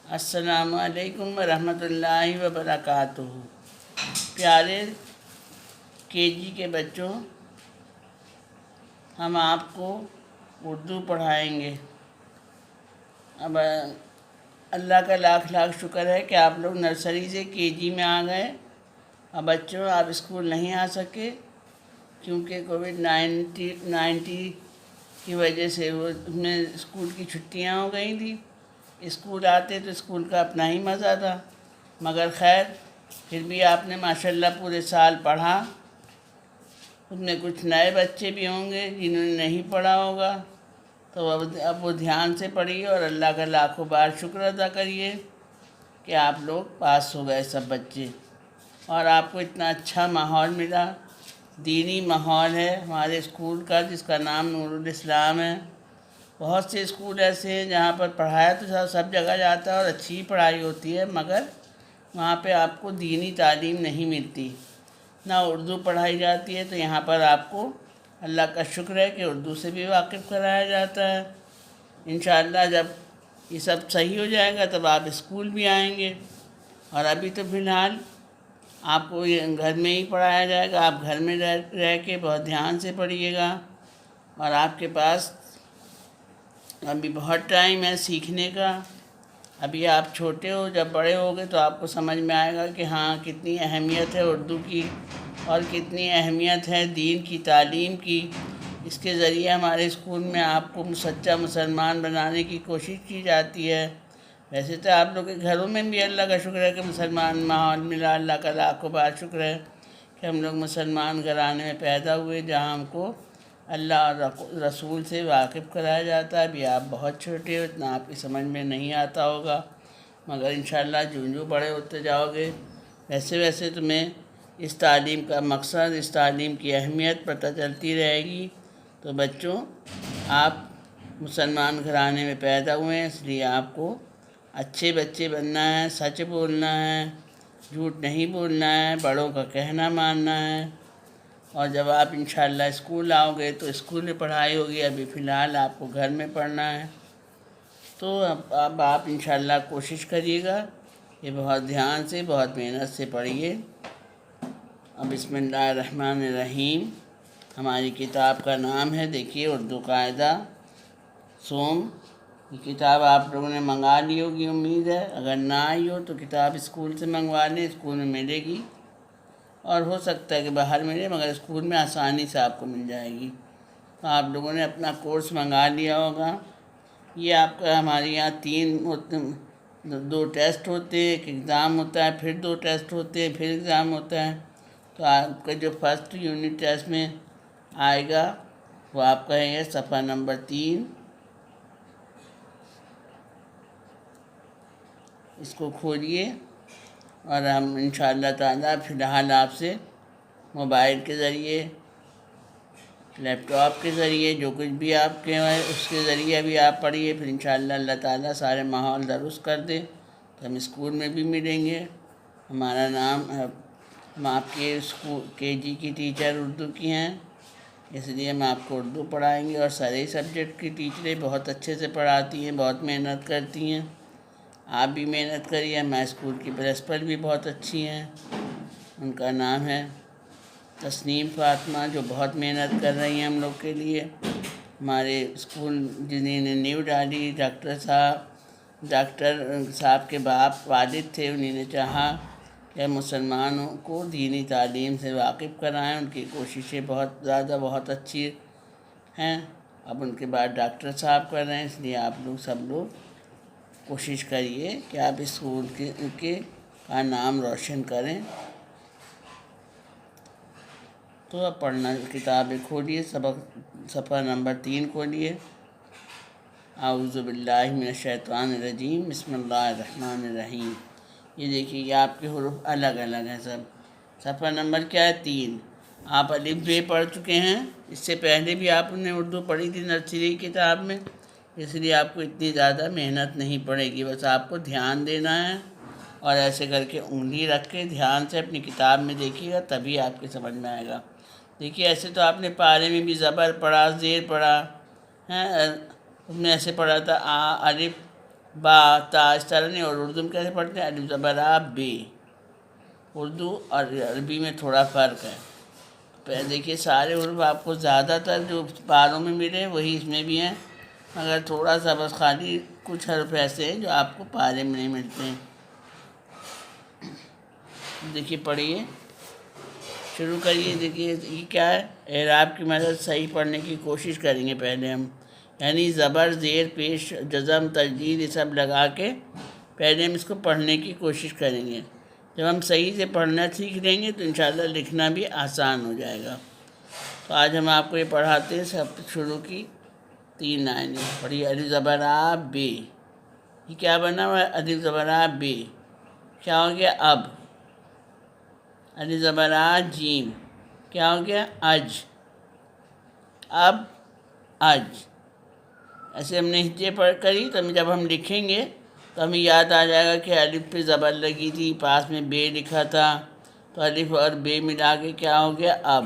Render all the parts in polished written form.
السلام علیکم ورحمۃ اللہ وبرکاتہ۔ پیارے KG کے بچوں، ہم آپ کو اردو پڑھائیں گے۔ اب اللہ کا لاکھ لاکھ شکر ہے کہ آپ لوگ نرسری سے KG میں آ گئے۔ اب بچوں، آپ اسکول نہیں آ سکے کیونکہ کووڈ-19 کی وجہ سے میں اسکول کی چھٹیاں ہو گئی تھیں۔ اسکول آتے تو اسکول کا اپنا ہی مزہ تھا، مگر خیر پھر بھی آپ نے ماشاءاللہ پورے سال پڑھا۔ ان میں کچھ نئے بچے بھی ہوں گے جنہوں نے نہیں پڑھا ہوگا، تو اب وہ دھیان سے پڑھیے اور اللہ کا لاکھوں بار شکر ادا کریے کہ آپ لوگ پاس ہو گئے سب بچے، اور آپ کو اتنا اچھا ماحول ملا۔ دینی ماحول ہے ہمارے اسکول کا، جس کا نام نور الاسلام ہے۔ بہت سے اسکول ایسے ہیں جہاں پر پڑھایا تو سب جگہ جاتا ہے اور اچھی پڑھائی ہوتی ہے، مگر وہاں پہ آپ کو دینی تعلیم نہیں ملتی، نہ اردو پڑھائی جاتی ہے۔ تو یہاں پر آپ کو اللہ کا شکر ہے کہ اردو سے بھی واقف کرایا جاتا ہے۔ انشاءاللہ جب یہ سب صحیح ہو جائے گا تب آپ اسکول بھی آئیں گے، اور ابھی تو فی الحال آپ کو یہ گھر میں ہی پڑھایا جائے گا۔ آپ گھر میں رہ کے بہت دھیان سے پڑھیے گا، اور آپ کے پاس ابھی بہت ٹائم ہے سیکھنے کا۔ ابھی آپ چھوٹے ہو، جب بڑے ہوگے تو آپ کو سمجھ میں آئے گا کہ ہاں کتنی اہمیت ہے اردو کی، اور کتنی اہمیت ہے دین کی تعلیم کی۔ اس کے ذریعے ہمارے اسکول میں آپ کو سچا مسلمان بنانے کی کوشش کی جاتی ہے۔ ویسے تو آپ لوگ کے گھروں میں بھی اللہ کا شکر ہے کہ مسلمان ماحول ملا، اللہ کا لاکھوں بار شکر ہے کہ ہم لوگ مسلمان گھرانے میں پیدا ہوئے، جہاں ہم کو اللہ اور رسول سے واقف کرایا جاتا ہے۔ ابھی آپ بہت چھوٹے ہو، اتنا آپ کی سمجھ میں نہیں آتا ہوگا، مگر انشاءاللہ جو بڑے ہوتے جاؤ گے ویسے ویسے تمہیں اس تعلیم کا مقصد، اس تعلیم کی اہمیت پتہ چلتی رہے گی۔ تو بچوں، آپ مسلمان گھرانے میں پیدا ہوئے ہیں، اس لیے آپ کو اچھے بچے بننا ہے، سچ بولنا ہے، جھوٹ نہیں بولنا ہے، بڑوں کا کہنا ماننا ہے۔ اور جب آپ انشاءاللہ اسکول آؤ گے تو اسکول میں پڑھائی ہوگی، ابھی فی الحال آپ کو گھر میں پڑھنا ہے۔ تو اب آپ انشاءاللہ کوشش کریے گا کہ بہت دھیان سے، بہت محنت سے پڑھیے۔ اب بسم اللہ الرحمن الرحیم ہماری کتاب کا نام ہے، دیکھیے، اردو قاعدہ سوم۔ یہ کتاب آپ لوگوں نے منگا لی ہوگی، امید ہے۔ اگر نہ آئی ہو تو کتاب اسکول سے منگوا لیں، اسکول میں ملے گی، اور ہو سکتا ہے کہ باہر ملے، مگر اسکول میں آسانی سے آپ کو مل جائے گی۔ تو آپ لوگوں نے اپنا کورس منگا لیا ہوگا۔ یہ آپ کا ہمارے یہاں 2 ٹیسٹ ہوتے ہیں، ایک ایگزام ہوتا ہے، پھر 2 ٹیسٹ ہوتے ہیں، پھر ایگزام ہوتا ہے۔ تو آپ کا جو فرسٹ یونٹ ٹیسٹ میں آئے گا وہ آپ کا ہے صفحہ نمبر 3۔ اس کو کھولیے، اور ہم انشاءاللہ تعالیٰ فی الحال آپ سے موبائل کے ذریعے، لیپ ٹاپ کے ذریعے، جو کچھ بھی آپ کے ہیں اس کے ذریعے ابھی آپ پڑھیے، پھر انشاءاللہ اللہ تعالیٰ سارے ماحول درست کر دے تو ہم اسکول میں بھی ملیں گے۔ ہمارا نام ہے، ہم آپ کے اسکول KG کی ٹیچر اردو کی ہیں، اس لیے ہم آپ کو اردو پڑھائیں گے، اور سارے سبجیکٹ کی ٹیچریں بہت اچھے سے پڑھاتی ہیں، بہت محنت کرتی ہیں۔ آپ بھی محنت کریے۔ ہمارے اسکول کی پرنسپل بھی بہت اچھی ہیں، ان کا نام ہے تسنیم فاطمہ، جو بہت محنت کر رہی ہیں ہم لوگ کے لیے۔ ہمارے اسکول جنہیں نے نیو ڈالی، ڈاکٹر صاحب کے والد تھے، انہیں نے چاہا کہ مسلمانوں کو دینی تعلیم سے واقف کرائیں۔ ان کی کوششیں بہت زیادہ، بہت اچھی ہیں۔ اب ان کے بعد ڈاکٹر صاحب کر رہے ہیں، اس لیے آپ لوگ سب لوگ کوشش کریے کہ آپ اسکول کا نام روشن کریں۔ تو اب پڑھنا، کتابیں کھولیے، صفحہ نمبر 3 کھولیے۔ اعوذ باللہ من الشیطان الرجیم، بسم اللہ الرحمن الرحیم۔ یہ دیکھیے، یہ آپ کے حروف الگ الگ ہیں سب۔ صفحہ نمبر کیا ہے؟ 3۔ آپ الف ب پڑھ چکے ہیں، اس سے پہلے بھی آپ نے اردو پڑھی تھی نرسری کتاب میں، اس لیے آپ کو اتنی زیادہ محنت نہیں پڑے گی، بس آپ کو دھیان دینا ہے، اور ایسے کر کے انگلی رکھ کے دھیان سے اپنی کتاب میں دیکھیے گا، تبھی آپ کے سمجھ میں آئے گا۔ دیکھیے، ایسے تو آپ نے پارے میں بھی زبر پڑھا، زیر پڑھا ہے، اس میں ایسے پڑھا تھا الف با تا اس طرح نہیں. اور اردو میں کیسے پڑھتے ہیں؟ الف زبر آ بے. اردو اور عربی میں تھوڑا فرق ہے. دیکھیے سارے حروف آپ کو زیادہ تر جو پاروں میں ملے وہی اس میں بھی ہیں، مگر تھوڑا سا بس خالی کچھ حرف ایسے ہیں جو آپ کو پارے میں نہیں ملتے ہیں. دیکھیے پڑھیے، شروع کریے. دیکھیے یہ کیا ہے، اعراب کی مدد صحیح پڑھنے کی کوشش کریں گے پہلے ہم. یعنی زبر، زیر، پیش، جزم، تجدید، یہ سب لگا کے پہلے ہم اس کو پڑھنے کی کوشش کریں گے. جب ہم صحیح سے پڑھنا سیکھ لیں گے تو انشاءاللہ لکھنا بھی آسان ہو جائے گا. تو آج ہم آپ کو یہ پڑھاتے ہیں سب شروع کی 3 لائنیں. پڑھیے. الف زبر آ بے. یہ کیا بنا ہوا ہے؟ الف زبر آ بے. کیا ہو گیا؟ اب. الف زبر آ جیم. کیا ہو گیا؟ اج. اب، اج. ایسے ہم نے ہجے پڑھ کری تو جب ہم لکھیں گے تو ہمیں یاد آ جائے گا کہ الف پہ زبر لگی تھی، پاس میں بے لکھا تھا، تو الف اور بے ملا کے کیا ہو گیا؟ اب.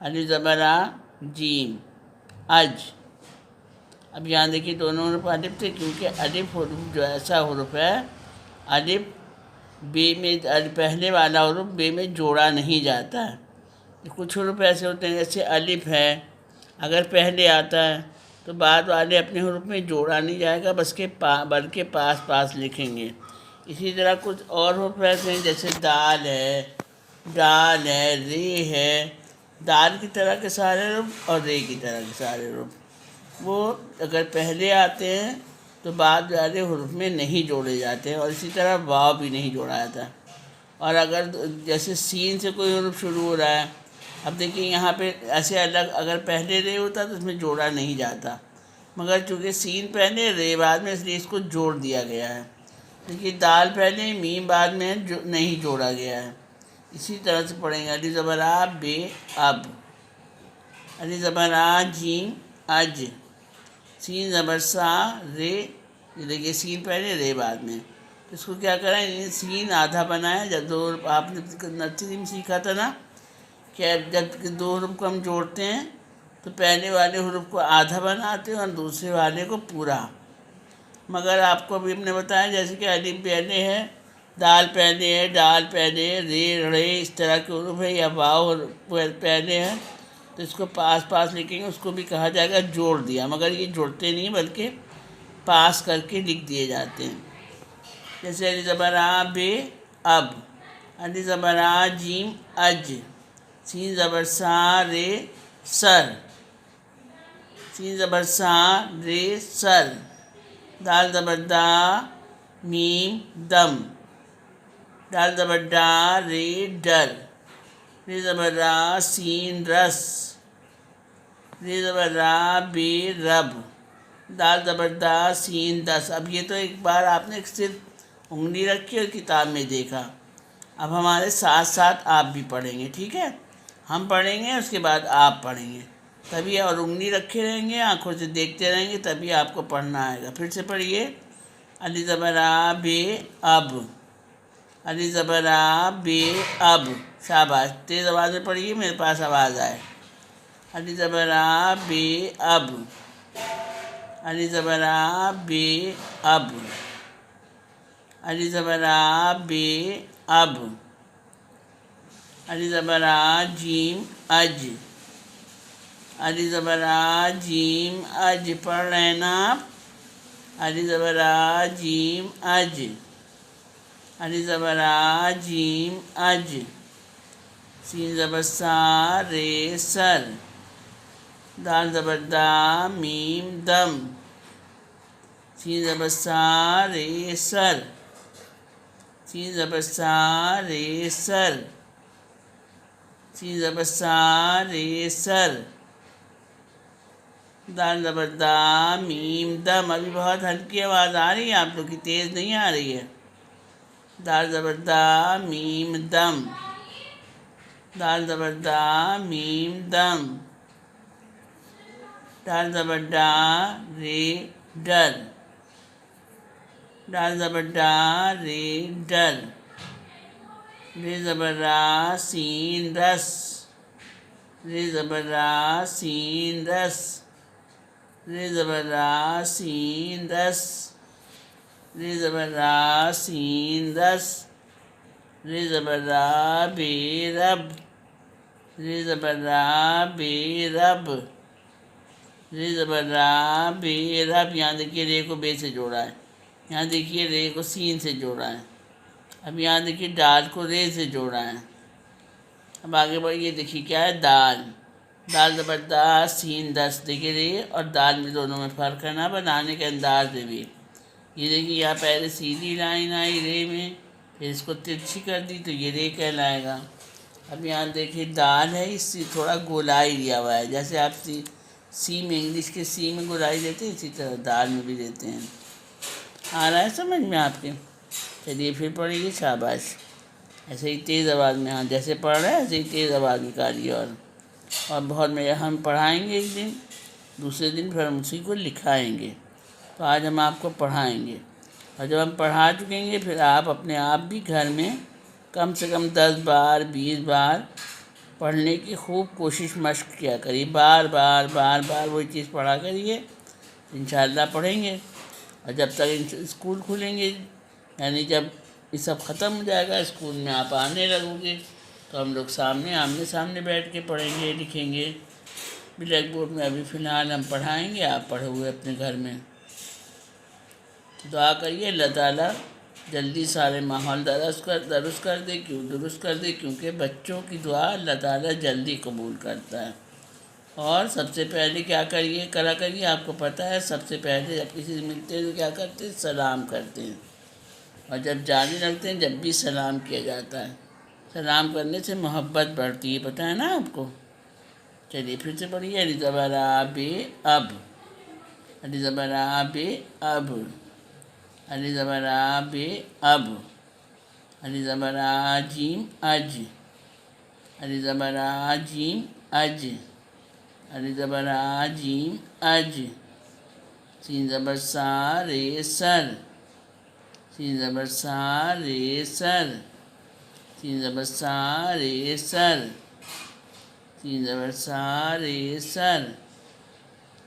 الف زبر آ جیم. اج. اب یہاں دیکھیے دونوں حروف الف تھے، کیونکہ الف حروف جو ایسا حروف ہے، الف بے میں پہلے والا حروف بے میں جوڑا نہیں جاتا ہے. کچھ حروف ایسے ہوتے ہیں جیسے الف ہے، اگر پہلے آتا ہے تو بعد والے اپنے حروف میں جوڑا نہیں جائے گا، بلکہ پاس پاس لکھیں گے. اسی طرح کچھ اور حروف ایسے ہیں جیسے دال ہے، ڈال ہے، رے ہے. دال کی طرح کے سارے حروف اور رے کی طرح کے سارے حروف وہ اگر پہلے آتے ہیں تو بعد والے حروف میں نہیں جوڑے جاتے ہیں. اور اسی طرح واو بھی نہیں جوڑا جاتا. اور اگر جیسے سین سے کوئی حروف شروع ہو رہا ہے، اب دیکھیے یہاں پہ ایسے الگ، اگر پہلے رے ہوتا تو اس میں جوڑا نہیں جاتا، مگر چونکہ سین پہلے رے بعد میں، اس لیے اس کو جوڑ دیا گیا ہے. دیکھیے دال پہلے میم بعد میں نہیں جوڑا گیا ہے. اسی طرح سے پڑھیں گے. الف زبر آ بے. اب. الف زبر آ جیم. اج. سین زبر سا رے. یہ دیکھیے سین پہلے رے بعد میں. اس کو کیا کریں، سین آدھا بنایا. جب دو آپ نے نرسری میں سیکھا تھا نا کہ جب دو حروف کو ہم جوڑتے ہیں تو پہلے والے حروف کو آدھا بناتے ہیں اور دوسرے والے کو پورا. مگر آپ کو ابھی ہم نے بتایا جیسے کہ الف پہلے ہے، دال پہلے ہے، ڈال پہلے ہے، رے، رے اس طرح کے حروف ہے، یا واو پہلے ہے تو اس کو پاس پاس لکھیں گے. اس کو بھی کہا جائے گا جوڑ دیا، مگر یہ جوڑتے نہیں بلکہ پاس کر کے لکھ دیے جاتے ہیں. جیسے الف زبر آ بے. اب. الف زبر آ جیم. اج. سین زبر سا رے. سر. سین زبر سا رے. سر. دال زبر دا میم دم. دال زبر ڈا رے. ڈر. رے زبر را سین رس. رے زبر را بے. رب. دال زبر دا سین دس. اب یہ تو ایک بار آپ نے صرف انگلی رکھی اور کتاب میں دیکھا. اب ہمارے ساتھ ساتھ آپ بھی پڑھیں گے، ٹھیک ہے؟ ہم پڑھیں گے اس کے بعد آپ پڑھیں گے تبھی، اور انگلی رکھے رہیں گے، آنکھوں سے دیکھتے رہیں گے تبھی آپ کو پڑھنا آئے گا. پھر سے پڑھیے. الف زبر آ بے. اب. الف زبر آ بے. اب. شاباش، تیز آواز میں پڑھیے، میرے پاس آواز آئے. الف زبر آ بے. اب. الف زبر آ بے. اب. الف زبر آ بے. اب. الف زبر آ جیم. اج. الف زبر آ جیم. اج. پڑھ رہے ہیں نا آپ؟ الف زبر آ جیم. اج. الف زبر آ جیم. اج. سین زبر سا رے. سر. دال زبر دا میم دم. سین زبر سا رے. سر. سین زبر سا رے. سر. سین زبر سا رے. سر. دال زبر دا میم دم. ابھی بہت ہلکی آواز آ رہی ہے آپ لوگ کی، تیز نہیں آ رہی ہے. دال زبر دا میم دم. دال زبر دا میم دم. دال زبر ڈا رے. ڈر. دال زبر ڈا رے. ڈر. رے زبر را سین رس. رے زبر را سین رس. رے زبر را سین رس. ر زبر را سین رس، ر زبر را بے رب، ر زبر را بے رب، ر زبر را بے رب۔ یہاں دیکھیے رے کو بے سے جوڑا ہے، یہاں دیکھیے رے کو سین سے جوڑا ہے، اب یہاں دیکھیے ڈال کو رے سے جوڑا ہے۔ اب آگے بڑھیے، دیکھیے کیا ہے، دال، دال زبر دا سین دس، دیکھیے رے اور دال میں دونوں میں فرق ہے نا، بنانے کے انداز میں بھی۔ یہ دیکھیے یہاں پہلے سیدھی لائن آئی رے میں، پھر اس کو ترچھی کر دی تو یہ رے کہلائے گا۔ اب یہاں دیکھیے دال ہے، اس سے تھوڑا گولائی دیا ہوا ہے، جیسے آپ سی میں، انگلش کے سی میں گولائی دیتے ہیں، اسی طرح دال میں بھی دیتے ہیں۔ آ رہا ہے سمجھ میں آپ کے؟ چلیے پھر پڑھیے، شاباش، ایسے ہی تیز آواز میں، ہاں جیسے پڑھ رہے ہیں ایسے ہی تیز آواز نکالیے۔ اور بہت میں ہم پڑھائیں گے ایک دن، دوسرے دن پھر ہم اسی کو لکھائیں گے۔ تو آج ہم آپ کو پڑھائیں گے، اور جب ہم پڑھا چکیں گے پھر آپ اپنے آپ بھی گھر میں کم سے کم 10 بار 20 بار پڑھنے کی خوب کوشش مشق کیا کریے، بار بار بار بار وہی چیز پڑھا کریے، انشاءاللہ پڑھیں گے۔ اور جب تک اسکول کھلیں گے، یعنی جب یہ سب ختم ہو جائے گا، اسکول میں آپ آنے لگو گے، تو ہم لوگ آمنے سامنے بیٹھ کے پڑھیں گے، لکھیں گے بلیک بورڈ میں۔ ابھی فی الحال ہم پڑھائیں گے، آپ پڑھو گے اپنے گھر میں۔ دعا کریے اللہ تعالیٰ جلدی سارے ماحول درست کر دے، درست کر دے، کیونکہ بچوں کی دعا اللہ تعالیٰ جلدی قبول کرتا ہے۔ اور سب سے پہلے کیا کرا کریے، آپ کو پتہ ہے سب سے پہلے جب کسی سے ملتے ہیں تو کیا کرتے ہیں، سلام کرتے ہیں، اور جب جانے لگتے ہیں جب بھی سلام کیا جاتا ہے۔ سلام کرنے سے محبت بڑھتی ہے، پتہ ہے نا آپ کو؟ چلیے پھر سے پڑھیے، علی زبر آ بے اب، علی زبر آ بے اب، علی زبر آ بے اب، علی زبر آ جیم اج، علی زبر آ جیم اج، علی زبر آ جیم اج، سین زبر سا رے سر، سین زبر سا رے سر، سین زبر سا رے سر، سین زبر سا رے سر،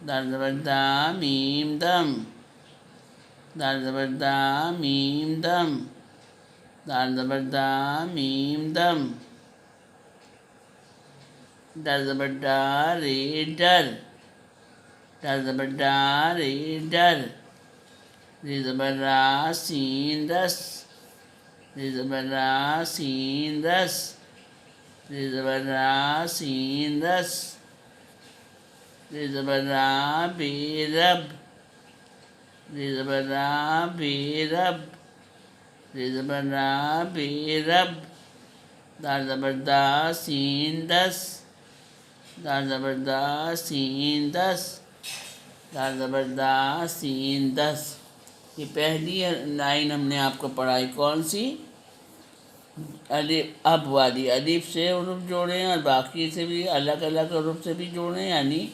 دال زبر دا میم دم، دال زبر دا میم دم، دال زبر دا میم دم، ڈال زبر ڈا رے ڈر، ڈال زبر ڈا رے ڈر، ری زبر را سین رس، ری زبر را سین رس، ری زبر را سین رس، ری زبر را بے رب، ری زبر را بے رب، ری زبر را بے رب، دال زبر دا سین دس، دال زبر دا سین دس، دال زبر دا سین دس۔ یہ پہلی لائن ہم نے آپ کو پڑھائی، کون سی؟ الف اب والی، الف سے حروف جوڑیں اور باقی سے بھی الگ الگ حروف سے بھی جوڑیں، یعنی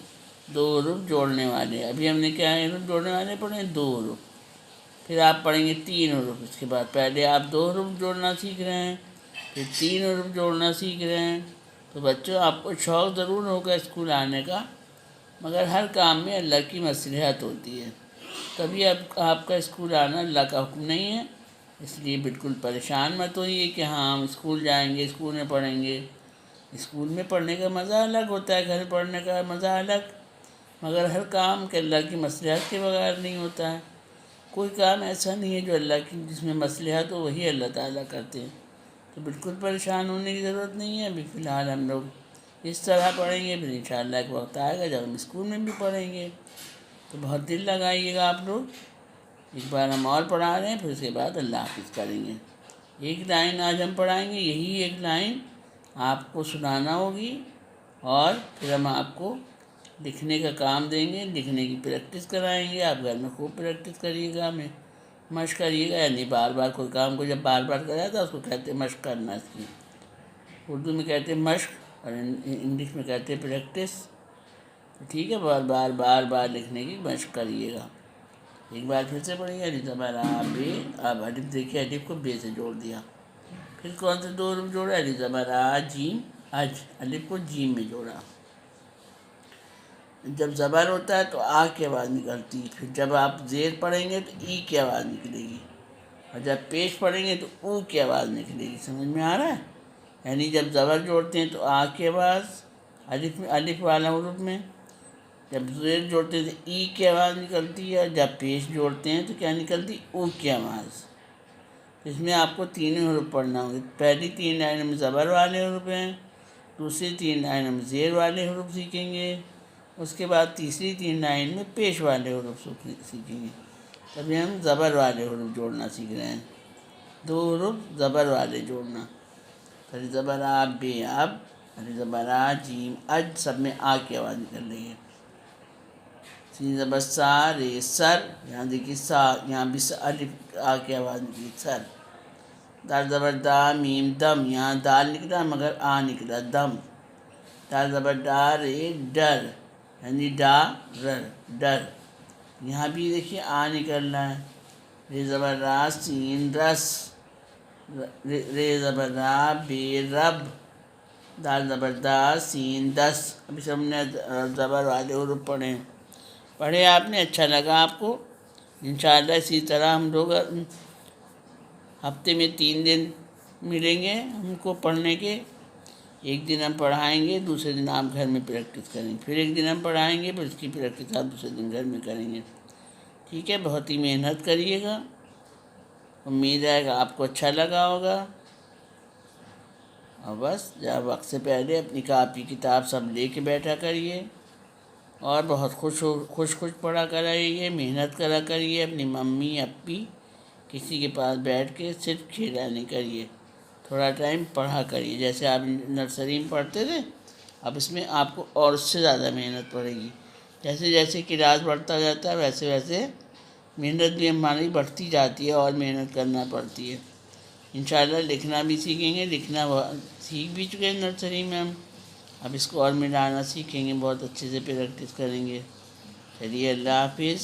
2 حروف جوڑنے والے۔ ابھی ہم نے کیا حروف جوڑنے والے پڑھے ہیں؟ 2 حروف۔ پھر آپ پڑھیں گے 3 حروف، اس کے بعد پہلے آپ 2 حروف جوڑنا سیکھ رہے ہیں، پھر 3 حروف جوڑنا سیکھ رہے ہیں۔ تو بچوں آپ کو شوق ضرور ہوگا اسکول آنے کا، مگر ہر کام میں اللہ کی مصلحت ہوتی ہے، کبھی آپ کا اسکول آنا اللہ کا حکم نہیں ہے، اس لیے بالکل پریشان مت ہوئیے کہ ہاں ہم اسکول جائیں گے، اسکول میں پڑھیں گے۔ اسکول میں پڑھنے کا مزہ الگ ہوتا ہے، گھر پڑھنے کا مزہ الگ، مگر ہر کام کہ اللہ کی مصلحت کے بغیر نہیں ہوتا ہے۔ کوئی کام ایسا نہیں ہے جو اللہ کی، جس میں مصلحت ہو وہی اللہ تعالیٰ کرتے ہیں، تو بالکل پریشان ہونے کی ضرورت نہیں ہے۔ ابھی فی الحال ہم لوگ اس طرح پڑھیں گے، پھر انشاءاللہ ایک وقت آئے گا جب ہم اسکول میں بھی پڑھیں گے، تو بہت دل لگائیے گا آپ لوگ۔ ایک بار ہم اور پڑھا رہے ہیں، پھر اس کے بعد اللہ حافظ کریں گے۔ ایک لائن آج ہم پڑھائیں گے، یہی ایک لائن آپ کو سنانا ہوگی، اور پھر ہم آپ کو لکھنے کا کام دیں گے، لکھنے کی پریکٹس کرائیں گے۔ آپ گھر میں خوب پریکٹس کریے گا، مشق کریے گا، یعنی بار بار کوئی کام کو جب بار بار کرایا تو اس کو کہتے ہیں مشق کرنا، اس کی اردو میں کہتے ہیں مشق، اور انگلش میں کہتے ہیں پریکٹس۔ ٹھیک ہے، بار بار لکھنے کی مشق کریے گا۔ ایک بار پھر سے پڑھیے، علی زبر آ بے اب، الف دیکھیے الف کو بے سے جوڑ دیا، پھر کون سے 2 حروف جوڑے، علی زبر آ جیم اج، الف کو جیم میں جوڑا، جب زبر ہوتا ہے تو آ کی آواز نکلتی ہے، پھر جب آپ زیر پڑھیں گے تو ای کی آواز نکلے گی، اور جب پیش پڑھیں گے تو او کی آواز نکلے گی۔ سمجھ میں آ رہا ہے؟ یعنی جب زبر جوڑتے ہیں تو آ کی آواز الف والا حروف میں، جب زیر جوڑتے ہیں تو ای کی آواز نکلتی ہے، اور جب پیش جوڑتے ہیں تو کیا نکلتی؟ او کی آواز۔ اس میں آپ کو تینوں حروف پڑھنا ہوں گے۔ پہلی 3 لائنوں میں زبر والے حروف ہیں، دوسری 3 لائنوں میں زیر والے حروف سیکھیں گے، اس کے بعد تیسری 3 لائن میں پیش والے حروف سیکھیں گے۔ تبھی ہم زبر والے حروف جوڑنا سیکھ رہے ہیں، 2 حروف زبر والے جوڑنا۔ پھر زبر آ بے اب، پھر زبر آ جیم اج، سب میں آ کی آواز نکل رہی ہے۔ سین زبر سا رے سر، یہاں دیکھیے سا، یہاں بھی الف آ کی آواز نکلی سر۔ دال زبر دا میم دم، یہاں دال نکلا مگر آ نکلا دم۔ دال زبر ڈا رے ڈر، یعنی ڈا رر ڈر، یہاں بھی دیکھیے آ نکل رہا ہے۔ رے زبر را سین رس، رے زبر را بے رب۔ دال زبر دا سین دس۔ ابھی سب نے زبر والے حروف پڑھے آپ نے، اچھا لگا آپ کو؟ انشاءاللہ اسی طرح ہم لوگ ہفتے میں 3 دن ملیں گے ہم کو پڑھنے کے۔ ایک دن ہم پڑھائیں گے، دوسرے دن آپ گھر میں پریکٹس کریں گے، پھر ایک دن ہم پڑھائیں گے، پھر اس کی پریکٹس آپ دوسرے دن گھر میں کریں گے۔ ٹھیک ہے، بہت ہی محنت کریے گا، امید ہے کہ آپ کو اچھا لگا ہوگا۔ اور بس جب وقت سے پہلے اپنی کاپی کتاب سب لے کے بیٹھا کریے، اور بہت خوش پڑھا کریے، محنت کرا کریے، اپنی ممی اپی کسی کے پاس بیٹھ کے صرف کھیلا نہیں کریے، تھوڑا ٹائم پڑھا کریے۔ جیسے آپ نرسری میں پڑھتے تھے، اب اس میں آپ کو اور اس سے زیادہ محنت پڑے گی۔ جیسے جیسے کلاس بڑھتا جاتا ہے ویسے ویسے محنت بھی ہماری بڑھتی جاتی ہے، اور محنت کرنا پڑتی ہے۔ انشاءاللہ لکھنا بھی سیکھیں گے، لکھنا سیکھ بھی چکے ہیں نرسری میں ہم، اب اس کو اور ملانا سیکھیں گے، بہت اچھے سے پریکٹس کریں گے۔ چلیے، اللہ حافظ۔